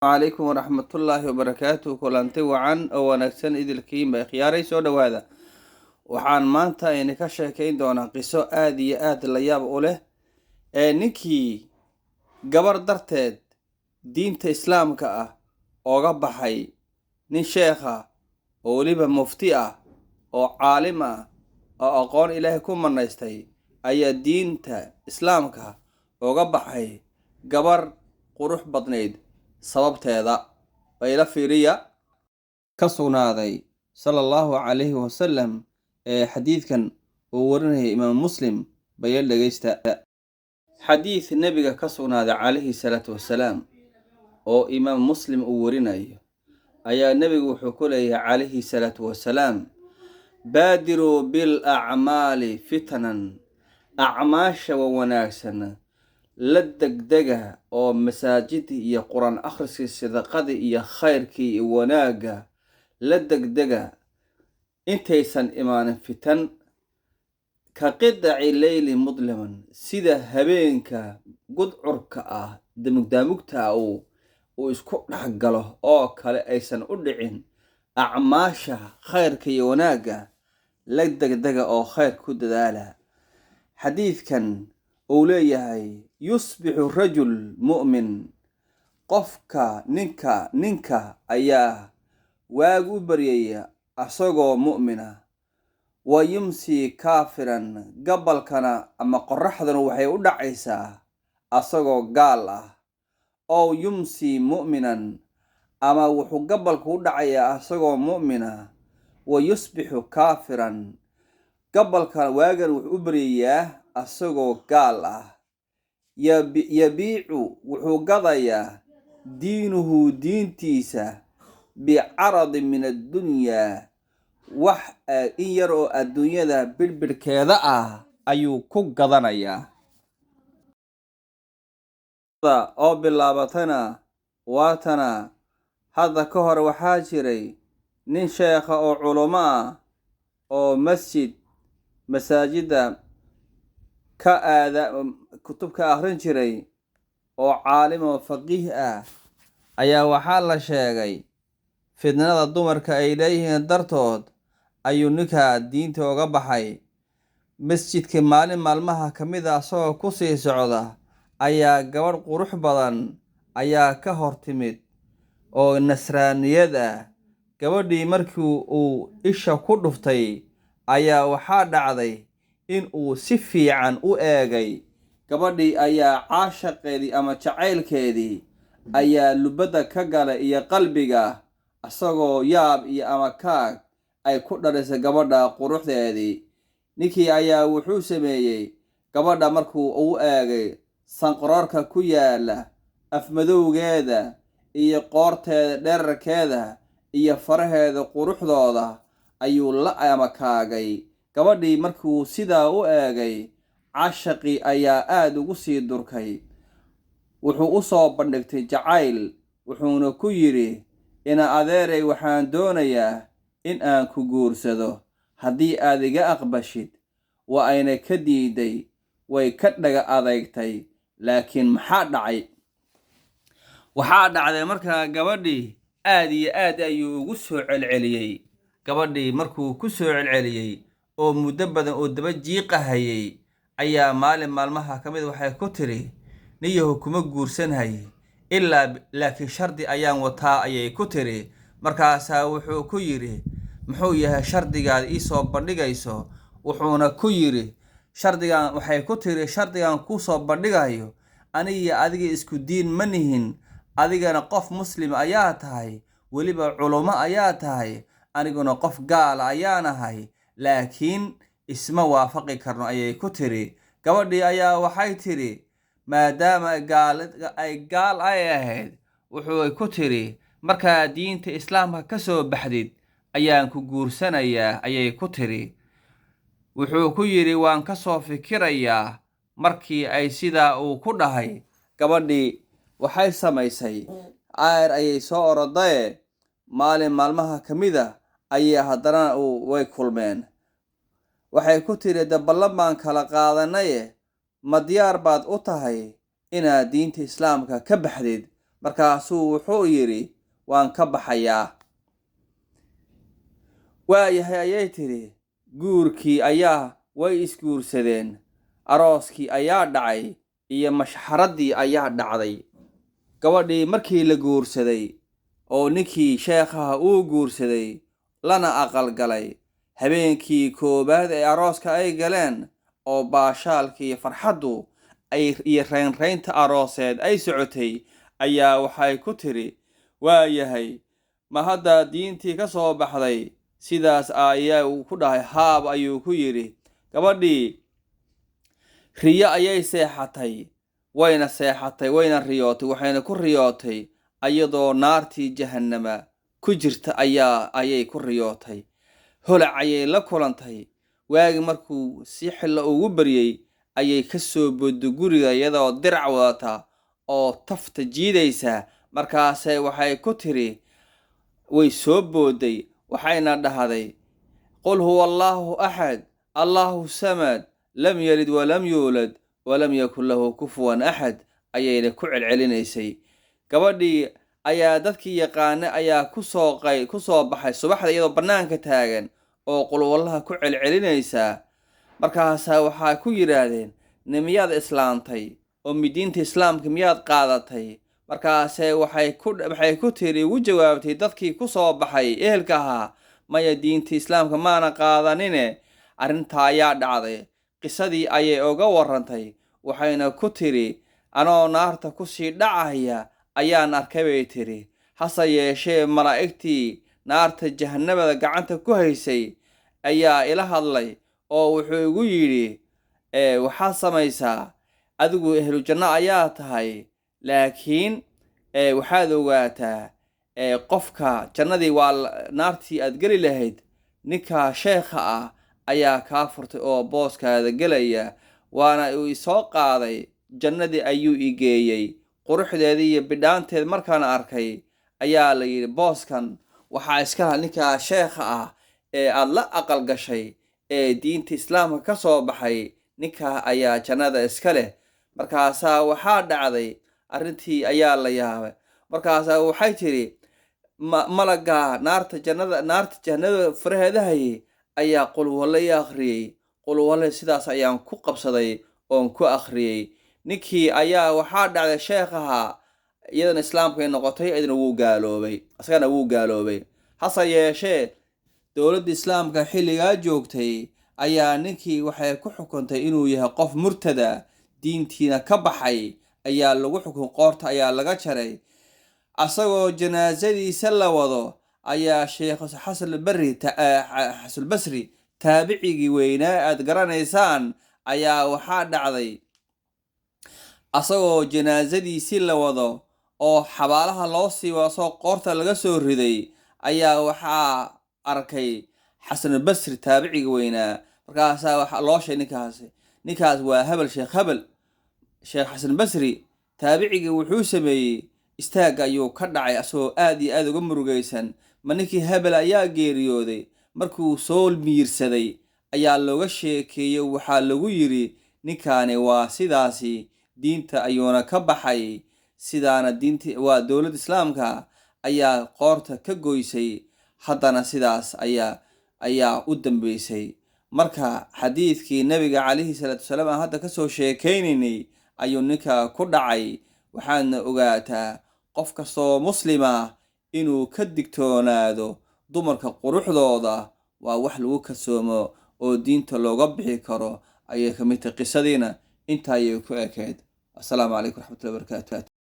عليكم ورحمة الله وبركاته كلانتي وعن أو نكسن إذ الكيم بخياري سودا وهذا وحان مانتا إني كشاكين دونا قصو آدي آد اللياب أوله نكي قبر درتاد دين إسلام كأه أو غبحي نين شيخة أو لبا مفتئة أو عالمة أو أقون إلهكم من نيستي أي دين إسلام كأه أو غبحي قبر قروح بطنيد sababteeda bayla fiiriya ka sugnaaday sallallahu alayhi wasallam xadiidkan uu warinayay imaam muslim bayla dhageysta xadiid nabiga ka sugnaaday alayhi salatu wasalaam oo imaam muslim uu warinayo ayaa nabigu wuxuu ku leeyahay alayhi salatu wasalaam baadiru bil a'maali fitanan a'maasha wa wanaagsan la degdega oo masaajid iyo quraan akhriska sadaqada iyo khayrkii iyo wanaaga la degdega intaysan imaanin fitan ka qidaci layli mudliman sida habeenka gudcurka ah damugta uu isku dhaxgalo oo kale aysan u dhicin a'maasha khayrka iyo wanaaga la degdega oo khayr ku dadaala xadiidkan أوليه يصبح الرجل مؤمن قفك ننكا أياه واقو بريئة أصغو مؤمنة ويمسي كافرا قبل كان أما قرحضا وحي أدعيسا أصغو قال أو يمسي مؤمنا أما وحو قبل كودعيا أصغو مؤمنة ويصبح كافرا قبل كان واقو وحو asagoo gaal ah yabiicu wuxuu gadayaa diinuhu diintiisa bicaradi min addunyaa wax in yar oo adduunyada birbirkeeda ah ayuu ku gadanayaa oo bilaabatana waatana hadda ka hor waxaa jiray nin sheekha oo culamo ah oo masaajida ka aada kutubka akhrin jiray oo caalim oo faqiih ah ayaa waxaa la sheegay fidnada dumarka ay leeyihiin dartood ayuu ninka diinta uga baxay masjidka maalin maalmaha ka mid ah asagoo ku sii socda ayaa gabadh qurux badan ayaa ka hor timid oo nasraaniyad ah gabadhii markii uu isha ku dhuftay ayaa waxaa dhacday in uu si fiican u eegay gabadhii ayaa caashaqeedii ama jacaylkeedii ayaa lubada ka galay iyo qalbiga asagoo yaab iyo ama kaag ay ku dhalisay gabadha quruxdeedii ninkii ayaa wuxuu sameeyey gabadha markuu u eegay sanqaroorka ku yaala afmadowgeeda iyo qoorteeda dherarkeeda iyo faraheeda quruxdooda ayuu la amakaagay gabadhii markuu sidaa u eegay caashaqii ayaa aad ugu sii durkay wuxuu u soo bandhigtay jacayl wuxuuna ku yidhi ina adeeray waxaan doonayaa in aan ku guursado haddii aad iga aqbashid waa ayna ka diiday way ka dhaga adeegtay laakiin maxaa dhacday markaa gabadhii aad iyo aad ayuu ugu soo celceliyey gabadhii markuu ku soo celceliyey oo muddo badan oo daba jiiqahayay ayaa maalin maalmaha ka mid waxay ku tiri niyahu kuma guursanhay ilaa laakiin shardi ayaan wataa ayay ku tiri markaasaa wuxuu ku yidhi muxuu yahay shardigaad ii soo bandhigayso wuxuuna ku yidhi waxay ku tiri shardigan kuu soo bandhigayo aniga adiga isku diin ma nihin adigana qof muslim ayaa tahay weliba culummo ayaa tahay aniguna qof gaala ayaanahay laakiin isma waafaqi karno ayay ku tiri gabadhii ayaa waxay tiri maadaama ay gaal ay ahayd wuxuu ku tiri markaa diinta islaamka ka soo baxdid ayaan ku guursanayaa ayay ku tiri wuxuu ku yidhi waan ka soo fikirayaa markii ay sidaa uu ku dhahay gabadhii waxay samaysay caayr ayay soo orodaye maalin maalmaha ka mid ah ayay haddana way kulmeen waxay ku tiri ballan baan kala qaadanaye ma diyaar baad u tahay inaad diinta islaamka ka baxdid markaasuu wuxuu yidhi waan ka baxayaa. waayahay ayay tidhi, guurkii ayaa way isguursadeen, arooskii ayaa dhacay iyo mashxaraddii ayaa dhacday. gabadhii markii la guursaday oo ninkii sheekhaha uu guursaday lana aqalgalay, habeenkii koowaad ee arooska ay galeen oo baashaalkii farxaddu iyo reynreynta arooseed ay socotay, ayaa waxay ku tiri, waayahay ma hadda diintii ka soo baxday? sidaas ayaa uu ku dhahay, haab ayuu ku yidhi. gabadhii riyo ayay seexatay, wayna riyootay, waxayna ku riyootay ayadoo naartii jahannama ku jirta ayay ku riyootay. holac ayay la kulantay. waagi markuu si xillo ugu baryey ayay ka soo boodday guriga iyadoo dirac wadata oo tafta jiidaysa. markaasay waxay ku tiri, way soo boodday, waxayna dhahday, qul huwa allaahu axad allaahu samad lam yalid walam yuulad walam yakun lahu kufuwan axad ayayna ku celcelinaysay. gabadhii ayaa dadkii yaqaana ayaa ku soo baxay subaxda iyadoo bannaanka taagan oo qulwallaha ku celcelinaysaa. markaasaa waxaa ku yidhaahdeen, miyaad islaantay oo diinta islaamka miyaad qaadatay? markaase waxay ku tiri ugu jawaabtay dadkii ku soo baxay ehelka ahaa, maya, diinta islaamka maana qaadanine. arrintaa ayaa dhacday. qisadii ayay uga warrantay, waxayna ku tiri, anoo naarta kusii dhacaya ayaan arkay bay tiri. hase yeeshee malaa'igtii naarta jahannamada gacanta ku haysay ayaa ila hadlay oo wuxuu igu yidhi, waxaad samaysaa, adigu ehlu janno ayaa tahay, laakiin waxaad ogaataa qofka jannadii waa naartii aad geli lahayd, ninka sheekha ah ayaa kaa furtay oo booskaada gelaya, waana uu isoo qaaday, jannadii ayuu i geeyey. quruxdeedii iyo bidhaanteed markaan arkay ayaa la yidhi, booskan waxaa iska laha ninka sheekha ah ee aad la aqal gashay ee diinta islaamka ka soo baxay, ninkaa ayaa jannada iska leh. markaasaa waxaa dhacday, arrintii ayaa la yaabay. markaasaa waxay tidhi, malaga naarta jahannada faraheedahayay ayaa qulwalle i akhriyey. qulwalle sidaas ayaan ku qabsaday oon ku akhriyey. ninkii ayaa waxaa dhacday sheekhaha, iyadana islaamkay noqotay, idna asagana wuu gaaloobay. hase yeeshee dowladda islaamka xilligaa joogtay ayaa ninkii waxay ku xukuntay inuu yahay qof murtada, diintiina ka baxay ayaa lagu xukun, qoorta ayaa laga jaray. asagoo janaasadiisa la wado ayaa sheekh xasanulbasri taabicigii weynaa aad garanaysaan ayaa waxaa dhacday, asagoo janaasadiisii la wado oo xabaalaha loo sii wado, asagoo qoorta laga soo riday ayaa waxaa arkay xasanulbasri taabiciga weynaa. markaasaa waxaa loo sheegay, ninkaas waa sheekh xasanulbasri taabicigii wuxuu sameeyey, istaagga ayuu ka dhacay asagoo aad iyo aad uga murugaysan. ma ninkii hebel ayaa geeriyooday? markuu soo miirsaday ayaa looga sheekeeyey, waxaa lagu yidhi, ninkaani waa sidaasi, diinta ayuuna ka baxay, sidaana waa dowladda islaamka ayaa qoorta ka goysay, haddana sidaas ayaa u dambeysay. marka xadiidkii nabiga calayhi salaatu wasalaam aan hadda kasoo sheekaynaynay ayuu ninka ku dhacay. waxaadna ogaataa qof kastoo muslima inuu ka digtoonaado dumarka quruxdooda, waa wax lagu kasoomo oo diinta looga bixi karo ayay ka mid tahay. qisadiina intaa ayay ku ekeed. assalaamu calaykum waraxmatullahi wabarakaatu.